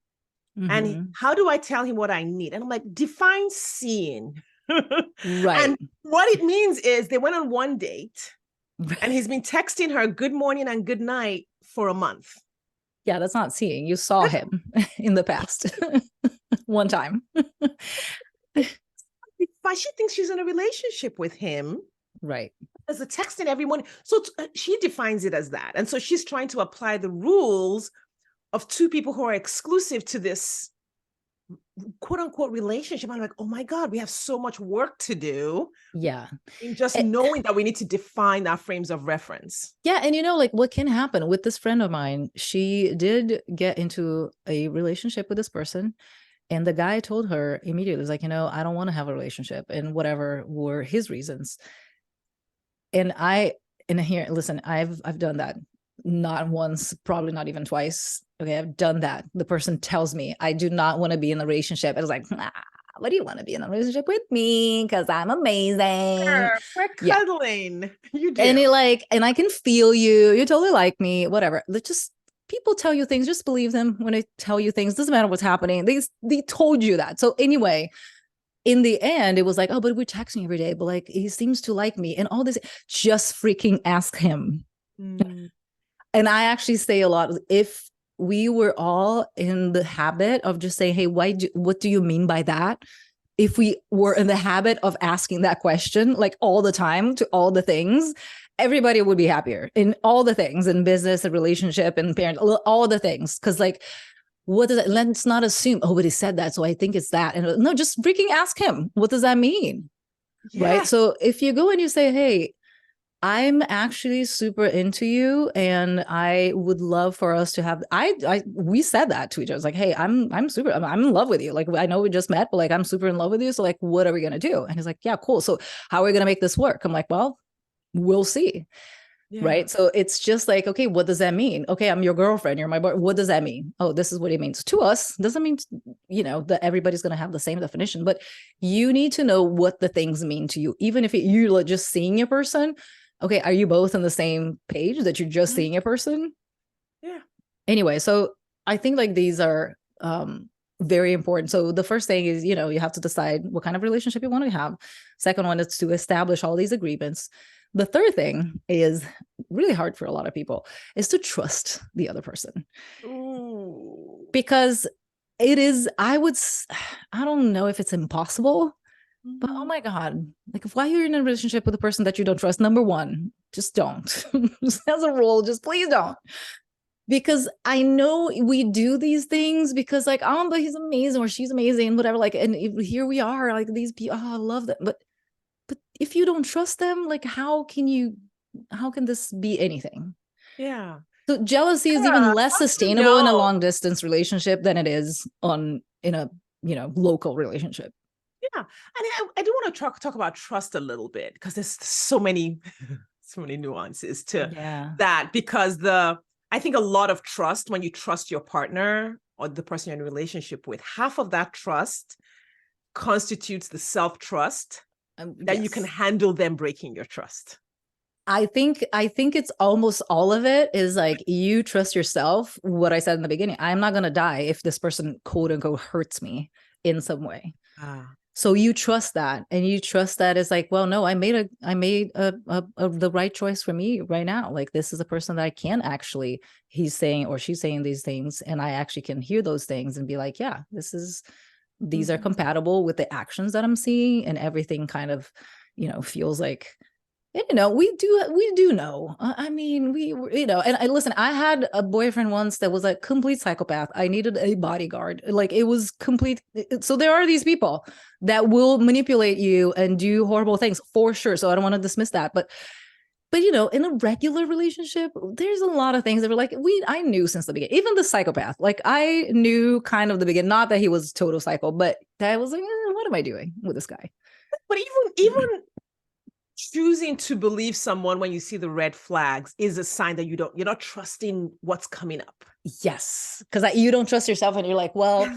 and Hmm. how do I tell him what I need? And I'm like, define seeing. Right. And what it means is they went on one date and he's been texting her good morning and good night for a month. Yeah, that's not seeing. You saw him in the past one time. But she thinks she's in a relationship with him Right. as a texting every morning. So she defines it as that. And so she's trying to apply the rules of two people who are exclusive to this quote unquote relationship. I'm like, oh my God, we have so much work to do Yeah. in just Eh, knowing that we need to define our frames of reference. Yeah. And like what can happen with this friend of mine, she did get into a relationship with this person. And the guy told her immediately, was like, I don't want to have a relationship, and whatever were his reasons. And here, listen, I've done that. Not once, probably not even twice. Okay, I've done that. The person tells me I do not want to be in a relationship. I was like, what do you want to be in a relationship with me? Because I'm amazing. Sure, we're Yeah. cuddling. You And do. and I can feel you. You totally like me, whatever. Let's just, people tell you things, just believe them when they tell you things. Doesn't matter what's happening. They told you that. So anyway, in the end, it was like, oh, but we're texting every day, but like he seems to like me and all this. Just freaking ask him. Mm, And I actually say a lot, if we were all in the habit of just saying, hey, what do you mean by that? If we were in the habit of asking that question like all the time to all the things, everybody would be happier in all the things, in business and relationship and parent, all the things. Because like, what does it, let's not assume, oh, but he said that, so I think it's that. And no, just freaking ask him, what does that mean? Right. yeah. So if you go and you say, hey, I'm actually super into you and I would love for us to have, we said that to each other. It's like, hey, I'm in love with you. Like, I know we just met, but like, I'm super in love with you. So like, what are we going to do? And he's like, yeah, cool. So how are we going to make this work? I'm like, well, we'll see. Yeah. Right. So it's just like, okay, what does that mean? Okay, I'm your girlfriend. You're my boy. What does that mean? Oh, this is what it means to us. Doesn't mean, that everybody's going to have the same definition, but you need to know what the things mean to you. Even if you're just seeing a person, okay, are you both on the same page that you're just seeing a person? Yeah. Anyway, so I think like these are very important. So the first thing is, you have to decide what kind of relationship you want to have. Second one is to establish all these agreements. The third thing is really hard for a lot of people, is to trust the other person. Ooh. Because it is, I don't know if it's impossible, but oh Mhm. my God, like why you're in a relationship with a person that you don't trust, number one, just don't. Just as a rule, just please don't. Because I know we do these things because like, oh, but he's amazing or she's amazing, whatever. Like, and here we are, like these people, oh, I love them. But if you don't trust them, like how can this be anything? Yeah. So jealousy is even Yeah. less How do you sustainable in a know? long distance relationship than it is in a local relationship. Yeah. And I do want to talk about trust a little bit, because there's so many so many nuances to Yeah. that, because I think a lot of trust, when you trust your partner or the person you're in a relationship with, half of that trust constitutes the self-trust that you can Yes. handle them breaking your trust. I think it's almost all of it is like you trust yourself. What I said in the beginning, I'm not gonna die if this person quote unquote hurts me in some way. Ah. So you trust that, and you trust that it's like, well, no, I made the right choice for me right now. Like this is a person that I can actually, he's saying or she's saying these things, and I actually can hear those things and be like, yeah, these are compatible with the actions that I'm seeing, and everything kind of, feels like, we do know. I mean, and I listen, I had a boyfriend once that was a complete psychopath. I needed a bodyguard. Like it was complete. So there are these people that will manipulate you and do horrible things for sure. So I don't want to dismiss that. But in a regular relationship, there's a lot of things that were like, I knew since the beginning, even the psychopath, like I knew kind of the beginning, not that he was total psycho, but that I was like, what am I doing with this guy? But even choosing to believe someone when you see the red flags is a sign that you're not trusting what's coming up. Yes, because you don't trust yourself, and you're like, well,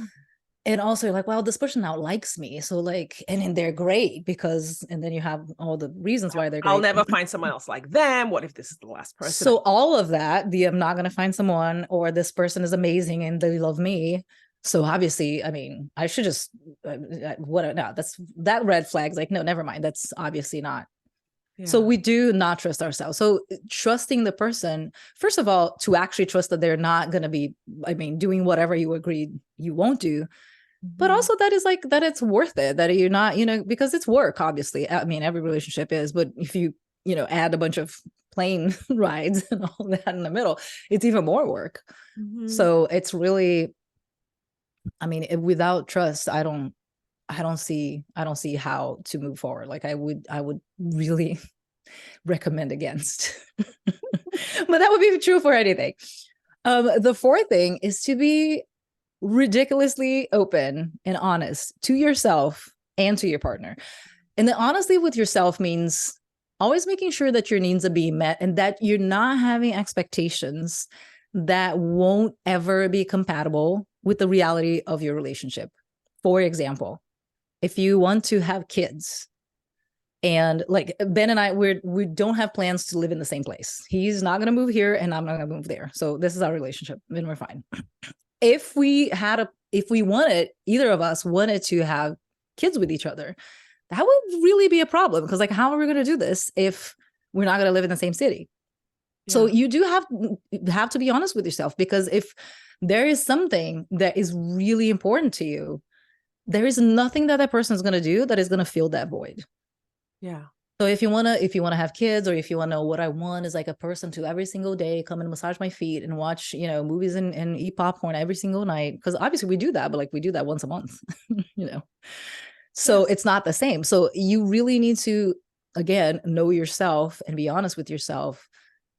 and also you're like, well, this person now likes me, so like, and then they're great because, and then you have all the reasons why they're great. I'll never find someone else like them. What if this is the last person? So all of that, I'm not going to find someone, or this person is amazing and they love me. So obviously, I mean, I should just that red flag's like, no, never mind. That's obviously not. Yeah. So we do not trust ourselves. So trusting the person, first of all, to actually trust that they're not going to be, doing whatever you agreed you won't do, but also that is like, that it's worth it, that you're not, because it's work, obviously. I mean, every relationship is, but if you, add a bunch of plane rides and all that in the middle, it's even more work. So it's really, without trust, I don't see how to move forward. Like I would really recommend against. But that would be true for anything. The fourth thing is to be ridiculously open and honest to yourself and to your partner. And the honesty with yourself means always making sure that your needs are being met and that you're not having expectations that won't ever be compatible with the reality of your relationship. For example, if you want to have kids, and like Ben and I, we don't have plans to live in the same place. He's not going to move here and I'm not going to move there. So this is our relationship and we're fine. If either of us wanted to have kids with each other, that would really be a problem, because like, how are we going to do this if we're not going to live in the same city? Yeah. So you do have to be honest with yourself, because if there is something that is really important to you, there is nothing that person is going to do that is going to fill that void. Yeah. So if you want to have kids, or if you want to know what I want is like a person to every single day come and massage my feet and watch, movies and eat popcorn every single night. Because obviously we do that, but like we do that once a month, So yes. It's not the same. So you really need to, again, know yourself and be honest with yourself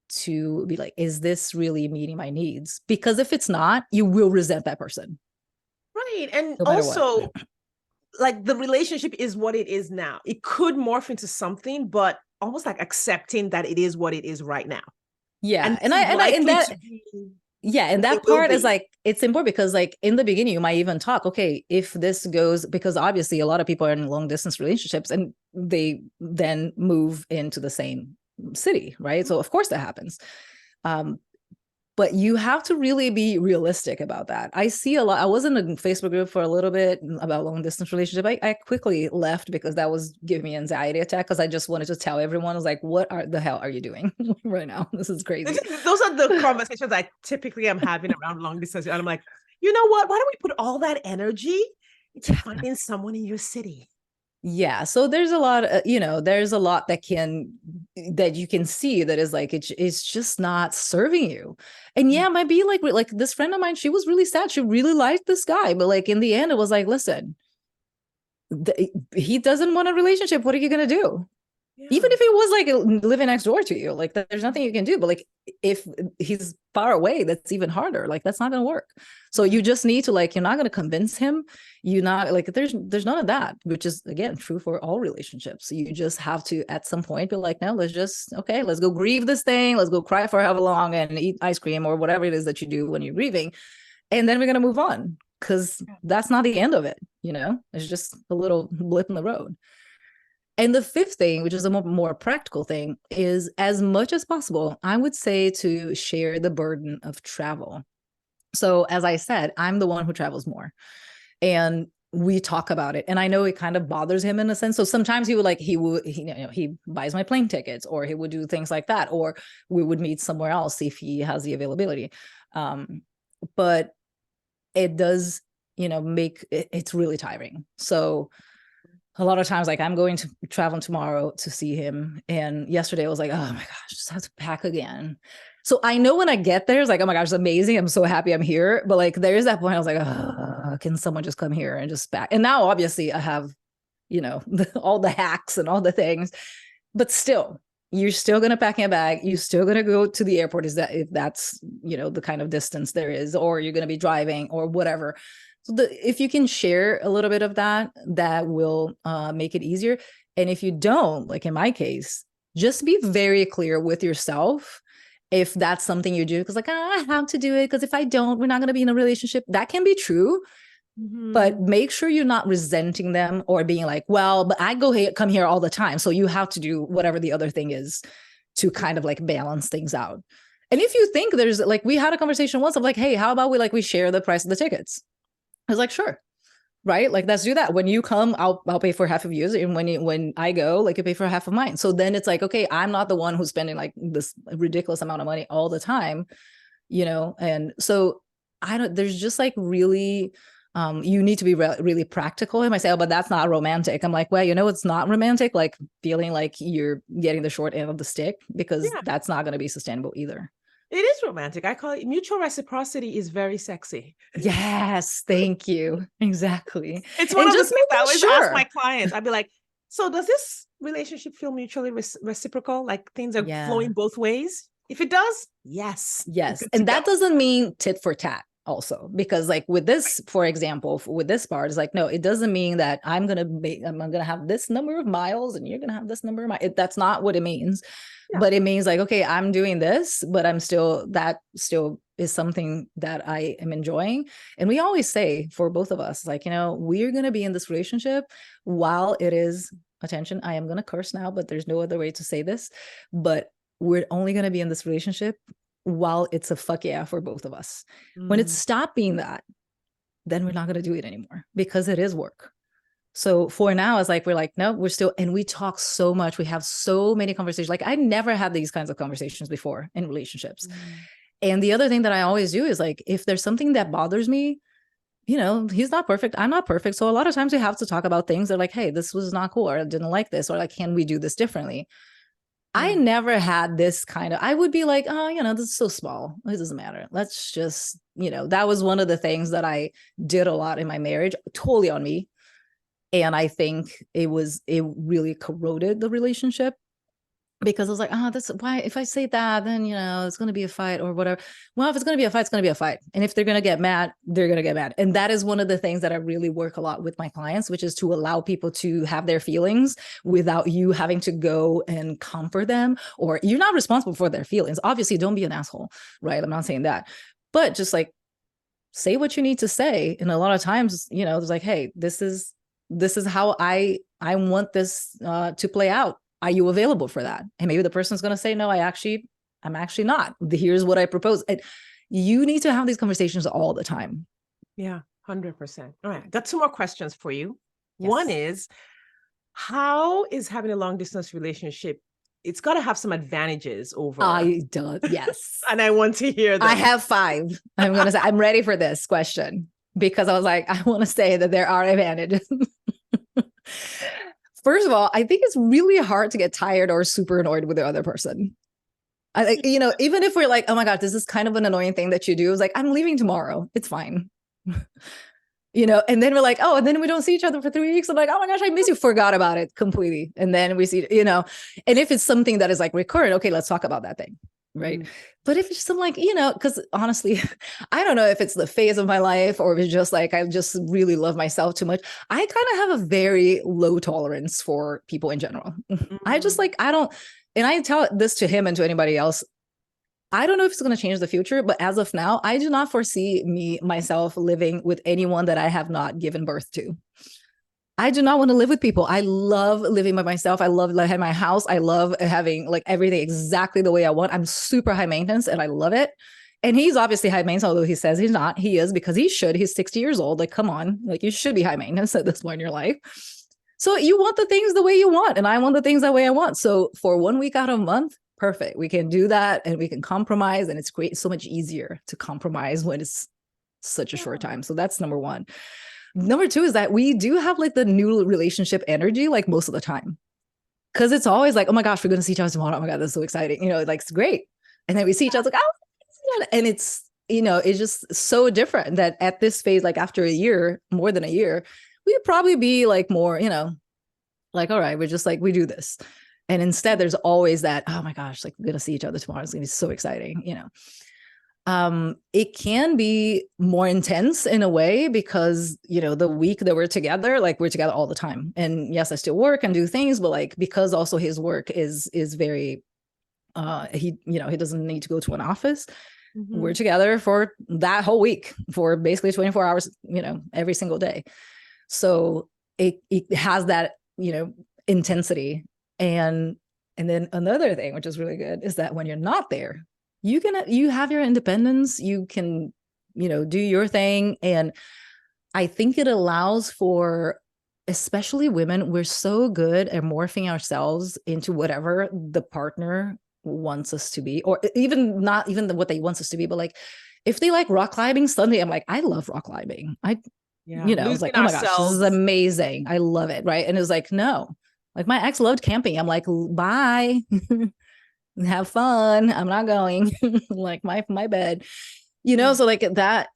to be like, is this really meeting my needs? Because if it's not, you will resent that person. Right. And no also, like, the relationship is what it is now. It could morph into something, but almost like accepting that it is what it is right now. Yeah. And that part is like, it's important, because like in the beginning, you might even talk, okay, if this goes, because obviously a lot of people are in long distance relationships and they then move into the same city, right? So of course that happens. But you have to really be realistic about that. I see a lot. I was in a Facebook group for a little bit about long distance relationship. I quickly left because that was giving me anxiety attack, because I just wanted to tell everyone, I was like, what the hell are you doing right now? This is crazy. Those are the conversations I typically am having around long distance. And I'm like, you know what? Why don't we put all that energy into finding someone in your city? Yeah. So there's a lot, there's a lot that you can see that is like, it's just not serving you. And yeah, it might be like this friend of mine, she was really sad. She really liked this guy, but like in the end, it was like, listen, he doesn't want a relationship. What are you going to do? Yeah. Even if it was like living next door to you, like there's nothing you can do. But like if he's far away, that's even harder. Like that's not going to work. So you just need to, like, you're not going to convince him. You're not like, there's none of that, which is again true for all relationships. So you just have to at some point be like, no, let's go grieve this thing. Let's go cry for however long and eat ice cream or whatever it is that you do when you're grieving, and then we're going to move on, because that's not the end of it. It's just a little blip in the road. And the fifth thing, which is a more practical thing, is as much as possible, I would say to share the burden of travel. So as I said, I'm the one who travels more. And we talk about it. And I know it kind of bothers him in a sense. So sometimes he buys my plane tickets, or he would do things like that, or we would meet somewhere else if he has the availability. But it does, make it's really tiring. So a lot of times, like, I'm going to travel tomorrow to see him. And yesterday I was like, oh my gosh, just have to pack again. So I know when I get there, it's like, oh my gosh, it's amazing. I'm so happy I'm here. But like, there's that point I was like, oh, can someone just come here and just pack? And now obviously I have, all the hacks and all the things, but still, you're still going to pack in a bag. You're still going to go to the airport. If that's, the kind of distance there is, or you're going to be driving or whatever. So if you can share a little bit of that, that will make it easier. And if you don't, like in my case, just be very clear with yourself if that's something you do. Because like, I have to do it, because if I don't, we're not going to be in a relationship. That can be true. But make sure you're not resenting them or being like, well, but I come here all the time, so you have to do whatever the other thing is to kind of like balance things out. And if you think there's like, we had a conversation once of like, hey, how about we share the price of the tickets? I was like, sure. Right. Like, let's do that. When you come, I'll pay for half of yours. And when I go, like, you pay for half of mine. So then it's like, okay, I'm not the one who's spending like this ridiculous amount of money all the time, And so there's just like really, you need to be really practical. And I say, oh, but that's not romantic. I'm like, well, it's not romantic. Like feeling like you're getting the short end of the stick, because that's not going to be sustainable either. It is romantic. I call it mutual reciprocity is very sexy. Yes, thank you. Exactly. It's one of the things I always ask my clients. I'd be like, so does this relationship feel mutually reciprocal? Like things are flowing both ways? If it does, yes. Yes. And that doesn't mean tit for tat also, because like with this, for example, with this part, it's like, no, it doesn't mean that I'm going to have this number of miles and you're going to have this number of miles. That's not what it means. But it means like, okay, I'm doing this, but that still is something that I am enjoying. And we always say for both of us, like, we're going to be in this relationship while it is, attention, I am going to curse now, but there's no other way to say this, but we're only going to be in this relationship while it's a fuck yeah for both of us. When it's stopped being that, then we're not going to do it anymore, because it is work. So for now, it's like, we're like, no, we're still, and we talk so much. We have so many conversations. Like, I never had these kinds of conversations before in relationships. And the other thing that I always do is like, if there's something that bothers me, he's not perfect, I'm not perfect. So a lot of times we have to talk about things that are like, hey, this was not cool, or I didn't like this, or like, can we do this differently? I never had this kind of, I would be like, oh, this is so small, it doesn't matter. Let's just, that was one of the things that I did a lot in my marriage, totally on me. And I think it really corroded the relationship, because I was like, that's why, if I say that, then, it's going to be a fight or whatever. Well, if it's going to be a fight, it's going to be a fight. And if they're going to get mad, they're going to get mad. And that is one of the things that I really work a lot with my clients, which is to allow people to have their feelings without you having to go and comfort them, or you're not responsible for their feelings. Obviously, don't be an asshole, right? I'm not saying that, but just like, say what you need to say. And a lot of times, it's like, hey, this is how I want this to play out. Are you available for that? And maybe the person's going to say, no, I'm actually not. Here's what I propose. And you need to have these conversations all the time. Yeah, 100%. All right. Got two more questions for you. Yes. One is, how is having a long distance relationship? It's got to have some advantages over. Yes. And I want to hear that. I have 5. I'm going to say, I'm ready for this question, because I was like, I want to say that there are advantages. First of all, I think it's really hard to get tired or super annoyed with the other person. Even if we're like, oh my God, this is kind of an annoying thing that you do. It's like, I'm leaving tomorrow. It's fine. And then we're like, oh, and then we don't see each other for 3 weeks. I'm like, oh my gosh, I miss you. Forgot about it completely. And then we see, and if it's something that is like recurrent, okay, let's talk about that thing. Right. But if it's just, I'm like, because honestly, I don't know if it's the phase of my life, or if it's just like, I just really love myself too much. I kind of have a very low tolerance for people in general. I just like, I don't, and I tell this to him and to anybody else, I don't know if it's going to change the future, but as of now, I do not foresee myself living with anyone that I have not given birth to. I do not want to live with people. I love living by myself. I love having my house. I love having like everything exactly the way I want. I'm super high maintenance and I love it. And he's obviously high maintenance, although he says he's not. He is, because he should. He's 60 years old. Like, come on. Like, you should be high maintenance at this point in your life. So you want the things the way you want, and I want the things the way I want. So for 1 week out of a month, perfect. We can do that and we can compromise, and it's great. It's so much easier to compromise when it's such a short time. So that's number one. Number two is that we do have like the new relationship energy, like most of the time. Cause it's always like, oh my gosh, we're going to see each other tomorrow. Oh my God, that's so exciting. You know, like it's great. And then we see each other like, oh, and it's, you know, it's just so different that at this phase, like after a year, more than a year, we'd probably be like more, you know, like, all right, we're just like, we do this. And instead there's always that, oh my gosh, like we're going to see each other tomorrow. It's going to be so exciting, you know. It can be more intense in a way because, you know, the week that we're together, like we're together all the time. And yes, I still work and do things, but like, because also his work is very, he, you know, he doesn't need to go to an office. Mm-hmm. We're together for that whole week for basically 24 hours, you know, every single day. So it has that, you know, intensity. And then another thing, which is really good, is that when you're not there, you have your independence, you can, you know, do your thing. And I think it allows for, especially women, we're so good at morphing ourselves into whatever the partner wants us to be, or even not even what they want us to be, but like if they like rock climbing, suddenly I'm like, I love rock climbing. You know, I was like, oh my gosh, this is amazing. I love it. Right. And it was like, no, like my ex loved camping. I'm like, bye. Have fun. I'm not going. Like my bed, you know. So like that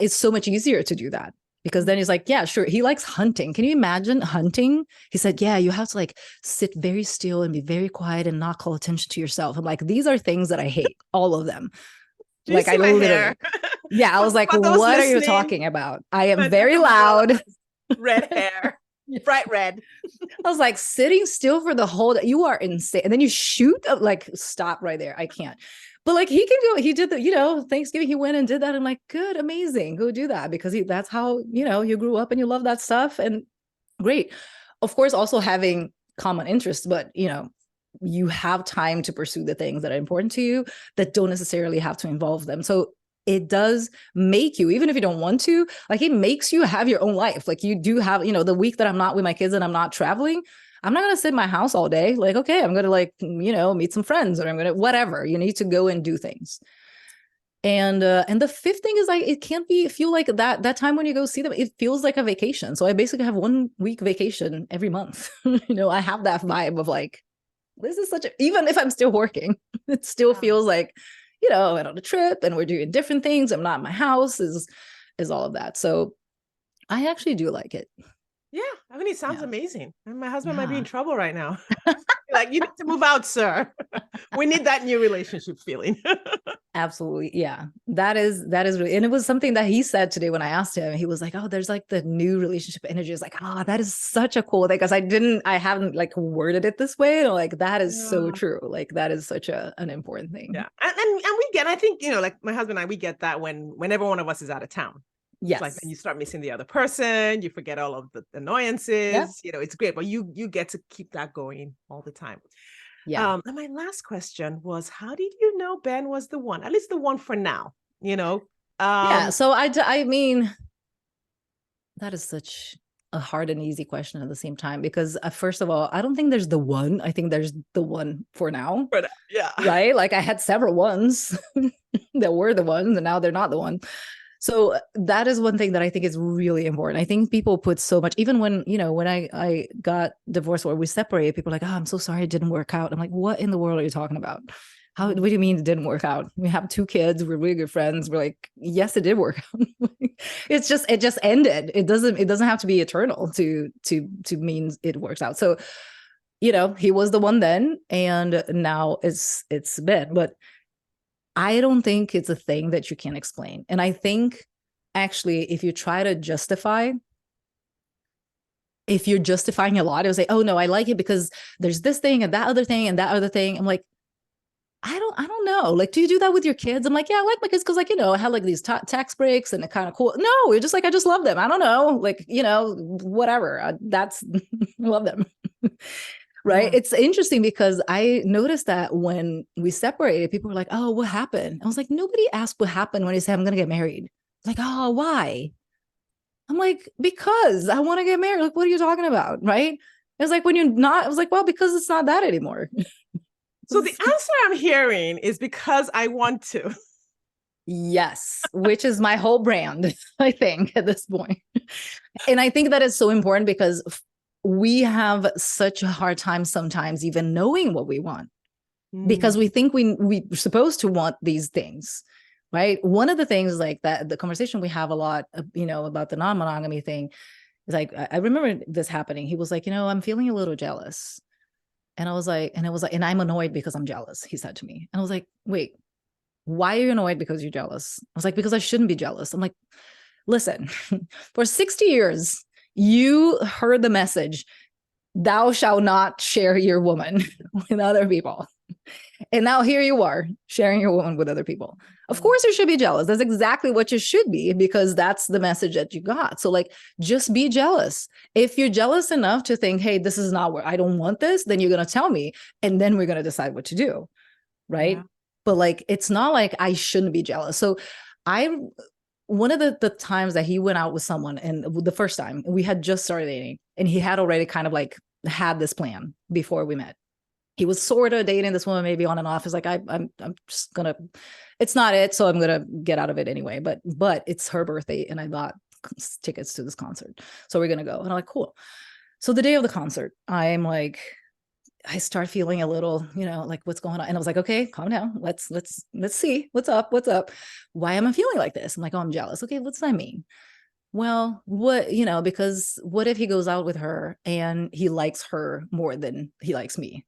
is so much easier to do that, because then he's like, yeah, sure. He likes hunting. Can you imagine hunting? He said, yeah, you have to like sit very still and be very quiet and not call attention to yourself. I'm like, these are things that I hate, all of them. Like I literally, yeah, I was like, what are you talking about? I am very loud. Red hair. Bright red. I was like, sitting still for the whole day, you are insane. And then you shoot, like, stop right there. I can't. But like he can go, he did the, you know, Thanksgiving, he went and did that. I'm like, good, amazing, go do that, because that's how, you know, you grew up and you love that stuff. And great. Of course, also having common interests, but you know, you have time to pursue the things that are important to you that don't necessarily have to involve them. So it does make you, even if you don't want to, like it makes you have your own life. Like you do have, you know, the week that I'm not with my kids and I'm not traveling, I'm not going to sit in my house all day. Like, okay, I'm going to like, you know, meet some friends, or I'm going to, whatever, you need to go and do things. And the fifth thing is like, it can't feel like that time when you go see them, it feels like a vacation. So I basically have 1 week vacation every month. You know, I have that vibe of like, this is even if I'm still working, it still feels like, you know, I went on a trip and we're doing different things. I'm not in my house, is all of that. So I actually do like it. Yeah. I mean, it sounds amazing. And my husband might be in trouble right now. Like, you need to move out, sir. We need that new relationship feeling. Absolutely. Yeah. That is really, and it was something that he said today when I asked him. He was like, oh, there's like the new relationship energy. It's like, oh, that is such a cool thing. Because I haven't like worded it this way. And like, that is so true. Like that is such an important thing. Yeah. And we get, I think, you know, like my husband and I, we get that whenever one of us is out of town. Yes. Like you start missing the other person, you forget all of the annoyances, yeah. You know, it's great, but you get to keep that going all the time. Yeah. And my last question was, how did you know Ben was the one, at least the one for now, you know? Yeah. So I mean, that is such a hard and easy question at the same time, because first of all, I don't think there's the one. I think there's the one for now. Yeah. Right. Like I had several ones that were the ones and now they're not the one. So that is one thing that I think is really important. I think people put so much, even when, you know, when I got divorced or we separated, people are like, oh, I'm so sorry it didn't work out. I'm like, what in the world are you talking about? What do you mean it didn't work out? We have 2 kids. We're really good friends. We're like, yes, it did work out. It just ended. It doesn't have to be eternal to mean it works out. So, you know, he was the one then, and now it's been, but I don't think it's a thing that you can explain. And I think actually, if you try to justify, if you're justifying a lot, it'll say, oh no, I like it because there's this thing and that other thing and that other thing. I'm like, I don't know. Like, do you do that with your kids? I'm like, yeah, I like my kids because, like, you know, I had like these tax breaks and they're kind of cool. No, you're just like, I just love them. I don't know, like, you know, whatever. That's I love them. Right. Yeah. It's interesting because I noticed that when we separated, people were like, oh, what happened? I was like, nobody asked what happened when he said, I'm going to get married. Like, oh, why? I'm like, because I want to get married. Like, what are you talking about? Right. It was like, when you're not, I was like, well, because it's not that anymore. So the answer I'm hearing is because I want to. Yes, which is my whole brand, I think, at this point. And I think that is so important because we have such a hard time sometimes even knowing what we want, because we think we're supposed to want these things, right? One of the things like that, the conversation we have a lot, you know, about the non-monogamy thing is like, I remember this happening. He was like, you know, I'm feeling a little jealous. And I was like, and I'm annoyed because I'm jealous, he said to me. And I was like, wait, why are you annoyed because you're jealous? I was like, because I shouldn't be jealous. I'm like, listen, for 60 years, you heard the message, thou shalt not share your woman with other people. And now here you are sharing your woman with other people. Of course you should be jealous. That's exactly what you should be, because that's the message that you got. So like, just be jealous. If you're jealous enough to think, hey, this is not where I don't want this, then you're going to tell me, and then we're going to decide what to do. Right. Yeah. But like, it's not like I shouldn't be jealous. So one of the times that he went out with someone, and the first time we had just started dating, and he had already kind of like had this plan before we met. He was sort of dating this woman, maybe on and off. He's like, I'm just gonna, it's not it, so I'm gonna get out of it anyway. But it's her birthday, and I bought tickets to this concert, so we're gonna go. And I'm like, cool. So the day of the concert, I'm like, I start feeling a little, you know, like, what's going on? And I was like, okay, calm down. Let's see what's up. Why am I feeling like this? I'm like, oh, I'm jealous. Okay, what's that mean? Well, what, you know, because what if he goes out with her and he likes her more than he likes me?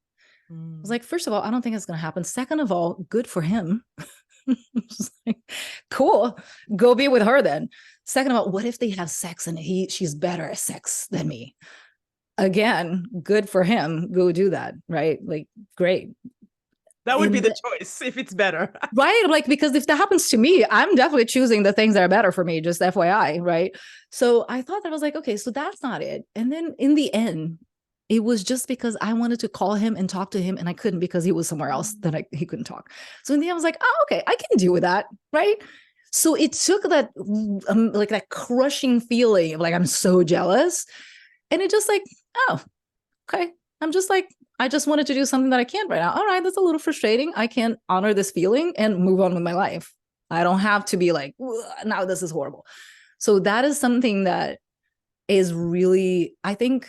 I was like, first of all, I don't think it's going to happen. Second of all, good for him. Like, cool, go be with her then. Second of all, what if they have sex and she's better at sex than me? Again, good for him. Go do that. Right. Like, great. That would be the choice if it's better. Right. Like, because if that happens to me, I'm definitely choosing the things that are better for me, just FYI. Right. So I thought that I was like, okay, so that's not it. And then in the end, it was just because I wanted to call him and talk to him, and I couldn't because he was somewhere else that he couldn't talk. So in the end, I was like, oh, okay, I can deal with that. Right. So it took that like that crushing feeling of like, I'm so jealous. And it just like, oh, okay. I'm just like, I just wanted to do something that I can't right now. All right, that's a little frustrating. I can honor this feeling and move on with my life. I don't have to be like, now this is horrible. So that is something that is really, I think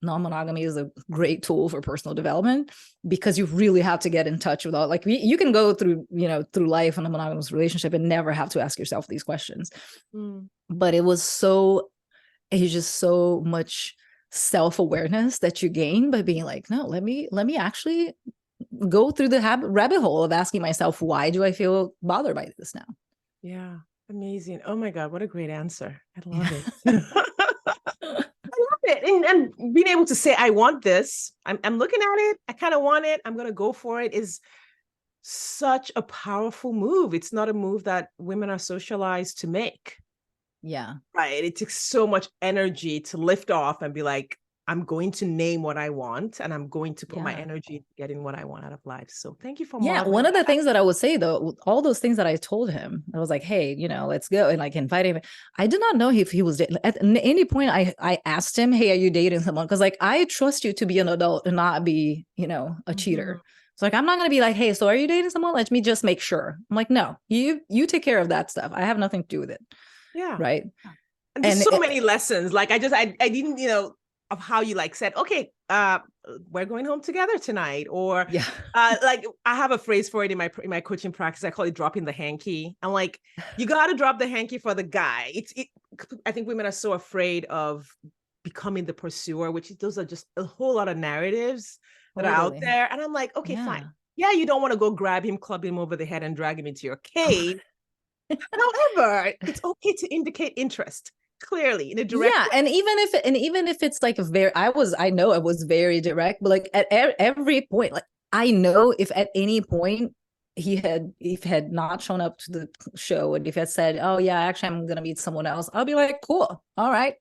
non-monogamy is a great tool for personal development, because you really have to get in touch with all, like, you can go through, you know, through life in a monogamous relationship and never have to ask yourself these questions. But it's just so much self-awareness that you gain by being like, no, let me actually go through the rabbit hole of asking myself, why do I feel bothered by this now? Yeah. Amazing. Oh my God, what a great answer. I love it. And being able to say, I want this, I'm looking at it, I kind of want it, I'm going to go for it, is such a powerful move. It's not a move that women are socialized to make. Yeah. Right. It takes so much energy to lift off and be like, I'm going to name what I want, and I'm going to put my energy into getting what I want out of life. So thank you for modeling. One of the things that I would say, though, all those things that I told him, I was like, hey, you know, let's go. And like inviting him. I did not know if he was dating. At any point I asked him, hey, are you dating someone? Because like, I trust you to be an adult and not be, you know, a cheater. So like, I'm not going to be like, hey, so are you dating someone? Let me just make sure. I'm like, no, you take care of that stuff. I have nothing to do with it. Yeah. Right. And there's so many lessons. Like I didn't, you know, of how you like said, okay, we're going home together tonight, or like I have a phrase for it in my coaching practice. I call it dropping the hanky. I'm like, you got to drop the hanky for the guy. I think women are so afraid of becoming the pursuer, which those are just a whole lot of narratives that are out there. And I'm like, okay, fine. Yeah, you don't want to go grab him, club him over the head, and drag him into your cave. However, it's okay to indicate interest clearly in a direct way. And even if it's like I know it was very direct, but like at every point, like I know if at any point if he had not shown up to the show, and if he had said, oh yeah, actually I'm gonna meet someone else, I'll be like, cool, all right,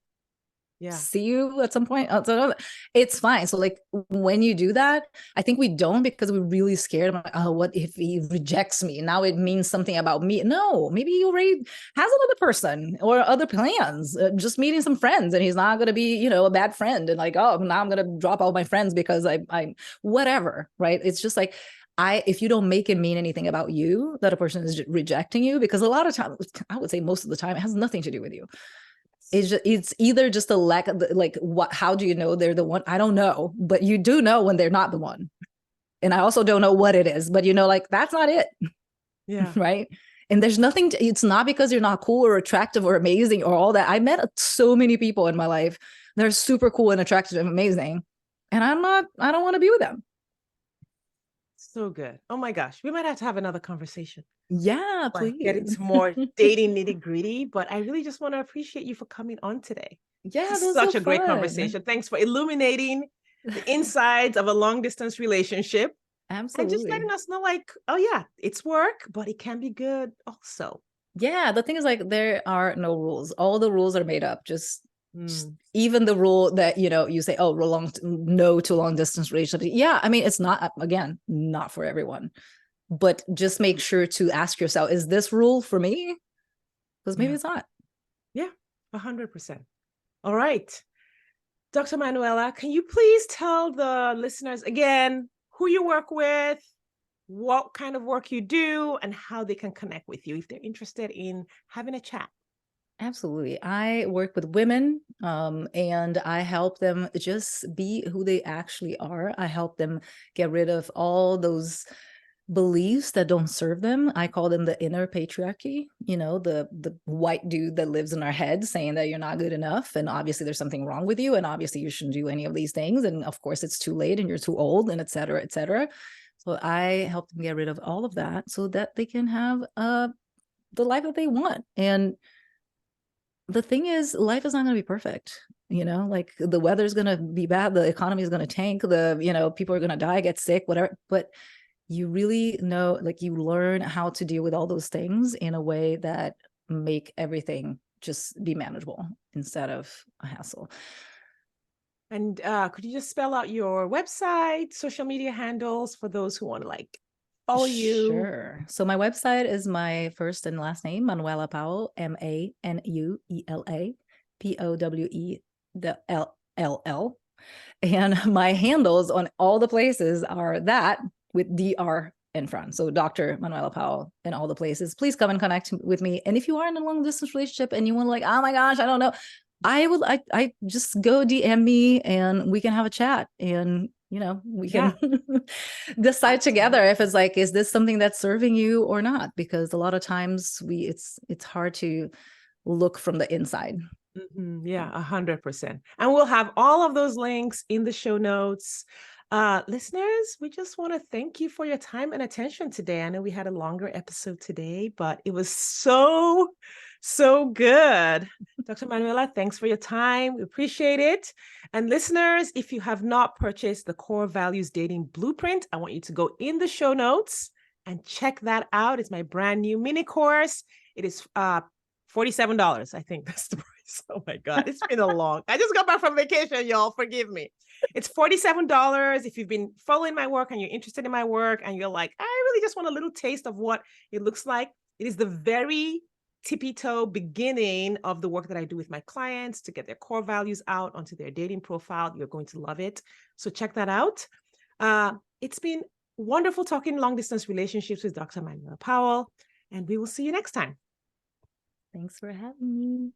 Yeah. see you at some point. It's fine. So like when you do that, I think we don't, because we're really scared. I'm like, oh, what if he rejects me? Now it means something about me. No, maybe he already has another person or other plans, just meeting some friends, and he's not going to be, you know, a bad friend. And like, oh, now I'm going to drop all my friends because I whatever, right? It's just like, if you don't make it mean anything about you, that a person is rejecting you, because a lot of times, I would say most of the time, it has nothing to do with you. It's either just a lack of like, what, how do you know they're the one? I don't know, but you do know when they're not the one. And I also don't know what it is, but you know, like, that's not it. Yeah. Right. And there's nothing it's not because you're not cool or attractive or amazing or all that. I met so many people in my life. They're super cool and attractive and amazing. And I don't want to be with them. So good. Oh my gosh. We might have to have another conversation. Yeah, Like, get please. into more dating nitty-gritty, but I really just want to appreciate you for coming on today. Yeah, This that is was so such a great fun. conversation. Thanks for illuminating the insides of a long distance relationship and just Absolutely. letting us know, like, oh yeah, it's work, but it can be good also. Yeah, the thing is, like, there are no rules. All the rules are made up. Just Mm, even the rule that, you know, you say, oh, no to long distance relationship. Yeah, I mean, it's not, again, not for everyone. But just make sure to ask yourself, is this rule for me? Because maybe yeah. it's not. Yeah, 100%. All right. Dr. Manuela, can you please tell the listeners again who you work with, what kind of work you do, and how they can connect with you if they're interested in having a chat? Absolutely. I work with women, and I help them just be who they actually are. I help them get rid of all those beliefs that don't serve them. I call them the inner patriarchy, you know, the white dude that lives in our head saying that you're not good enough, and obviously there's something wrong with you, and obviously you shouldn't do any of these things, and of course it's too late and you're too old, and et cetera, et cetera. So I help them get rid of all of that so that they can have the life that they want. And the thing is, life is not going to be perfect. You know, like, the weather's going to be bad, the economy is going to tank, you know, people are going to die, get sick, whatever. But you really know, like, you learn how to deal with all those things in a way that make everything just be manageable instead of a hassle. And could you just spell out your website, social media handles for those who want to like follow you? Sure. So my website is my first and last name, Manuela Powell, Manuela Powell. And my handles on all the places are that, with DR in front. So Dr. Manuela Powell in all the places. Please come and connect with me. And if you are in a long distance relationship and you want to, like, oh my gosh, I don't know, I just go DM me and we can have a chat, and you know, we can decide together if it's like, is this something that's serving you or not? Because a lot of times it's hard to look from the inside. Yeah, 100%. And we'll have all of those links in the show notes. Listeners, we just want to thank you for your time and attention today. I know we had a longer episode today, but it was so, so good. Dr. Manuela, thanks for your time. We appreciate it. And listeners, if you have not purchased the Core Values Dating Blueprint, I want you to go in the show notes and check that out. It's my brand new mini course. It is $47. I think that's the price. Oh my God. It's been I just got back from vacation, y'all. Forgive me. It's $47. If you've been following my work and you're interested in my work and you're like, I really just want a little taste of what it looks like. It is the very tippy toe beginning of the work that I do with my clients to get their core values out onto their dating profile. You're going to love it. So check that out. It's been wonderful talking long distance relationships with Dr. Manuela Powell, and we will see you next time. Thanks for having me.